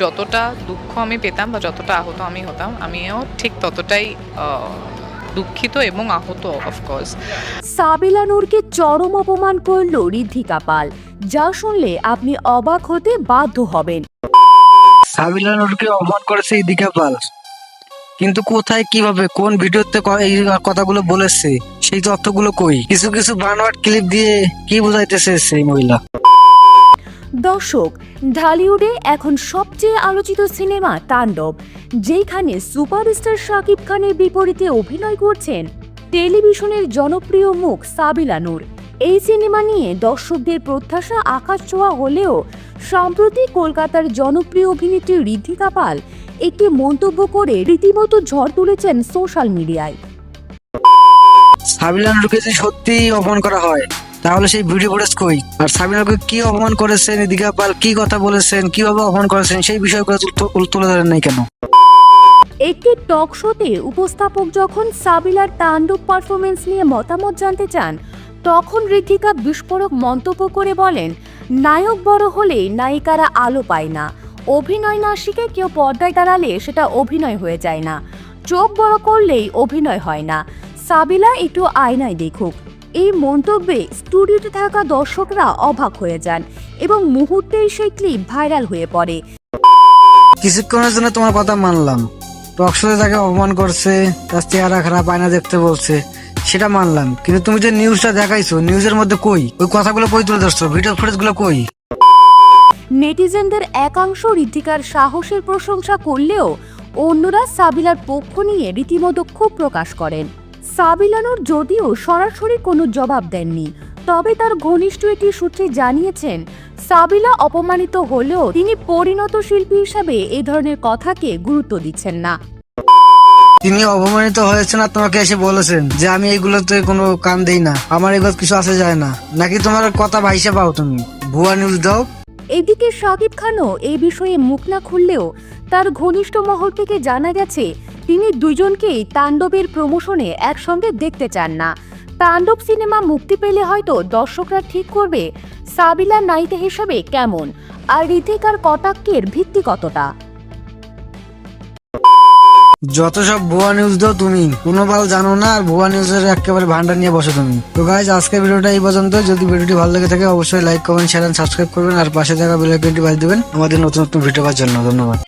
যতটা দুঃখ আমি পেতাম বা যতটা আহত আমি হতাম, আমিও ঠিক ততটাই দুঃখিত এবং আহত অফকোর্স। সাবিলা নূরকে চরম অপমান করল ঋদ্ধিকা পাল, যা শুনলে আপনি অবাক হতে বাধ্য হবেন। সাবিলা নূরকে অপমান করেছে ঋদ্ধিকা পাল, কিন্তু কোথায়, কিভাবে, কোন ভিডিওতে এই কথাগুলো বলেছে, সেই তথ্যগুলো কই? কিছু কিছু বানোয়াট ক্লিপ দিয়ে কি বোঝাইতেছে সেই মহিলা? দর্শক, ঢালিউডে এখন সবচেয়ে আলোচিত সিনেমা তাণ্ডব, যেখানে সুপারস্টার শাকিব খানের বিপরীতে অভিনয় করছেন টেলিভিশনের জনপ্রিয় মুখ সাবিলা নূর। এই সিনেমা নিয়ে দর্শকদের প্রত্যাশা আকাশ ছোঁয়া হলেও সম্প্রতি কলকাতার জনপ্রিয় অভিনেত্রী ঋদ্ধিকা পাল একটি মন্তব্য করে রীতিমতো ঝড় তুলেছেন সোশ্যাল মিডিয়ায়। সাবিলা নূরকে যদি সত্যি অপমান করা হয় তাহলে সেই ভিডিও ফুটেজ কই? আর সাবিলা নূরকে কি অপমান করেছেন ঋদ্ধিকা পাল, কি কথা বলেছেন, কিভাবে অপমান করেছেন, সেই বিষয়গুলো তুলে ধরেন নাই কেন? একটি টক শোতে উপস্থাপক যখন সাবিলার তাণ্ডব পারফরমেন্স নিয়ে মতামত জানতে চান, তখন ঋদ্ধিকা বিস্ফোরক মন্তব্য করে বলেন, নায়ক বড় হলে নায়িকারা আলো পায় না, অভিনয় না শিখে কেউ পর্দায় দাঁড়ালে সেটা অভিনয় হয়ে যায় না, চোখ বড় করলেই অভিনয় হয় না, সাবিলা একটু আয়নায় দেখুক। এই মন্তব্যে স্টুডিওতে থাকা দর্শকরা অবাক হয়ে যান এবং মুহূর্তেই সেই ক্লিপ ভাইরাল হয়ে পড়ে। কিছুক্ষণের জন্য তোমার কথা মানলাম, টক শোতে তাকে অপমান করছে, তার চেহারা খারাপ, আয়না দেখতে বলছে, সেটা মানলাম, কিন্তু তুমি যে নিউজটা দেখাইছো, নিউজের মধ্যে কই ওই কথাগুলো? কই তুলে ধরছো? ভিডিও ফুটেজ গুলো কই? নেটিজেনদের একাংশ ঋদ্ধিকার সাহসের প্রশংসা করলেও অন্যরা সাবিলার পক্ষ নিয়ে রীতিমতো ক্ষোভ প্রকাশ করেন। সাবিলা নূর যদিও সরাসরি কোনো জবাব দেননি, তবে তার ঘনিষ্ঠ একটি সূত্রে জানিয়েছেন, সাবিলা অপমানিত হলেও তিনি পরিণত শিল্পী হিসাবে এই ধরনের কথাকে গুরুত্ব দিচ্ছেন না। তিনি অপমানিত হয়েছেন আর তোমাকে এসে বলেছেন যে আমি এইগুলোতে কোনো কান দেই না, আমার এগুলো কিছু আসে যায় না, নাকি তোমার কথা ভাইসা পাও? তুমি ভুয়া নিউজ দাও। এদিকে শাকিব খানও এই বিষয়ে মুখ না খুললেও তার ঘনিষ্ঠ মহল থেকে জানা গেছে তিনি দুজনকেই তাণ্ডবের প্রমোশনে একসঙ্গে দেখতে চান না। তাণ্ডব সিনেমা মুক্তি পেলে হয়তো দর্শকরা ঠিক করবে সাবিলা নায়িকা হিসেবে কেমন আর ঋতিকার কটাক্ষের ভিত্তি কতটা। যত সব ভুয়া নিউজ দাও, তুমি কোনো বাল জানো না, আর ভুয়া নিউজের একেবারে ভান্ডার নিয়ে বসো তুমি। তো গাইজ, আজকের ভিডিওটা এই পর্যন্ত। যদি ভিডিওটি ভালো লেগে থাকে অবশ্যই like, comment, share and subscribe করবেন, আর পাশে থাকা বেল আইকনটি বাজিয়ে দিবেন আমাদের নতুন নতুন ভিডিও পাওয়ার জন্য। ধন্যবাদ।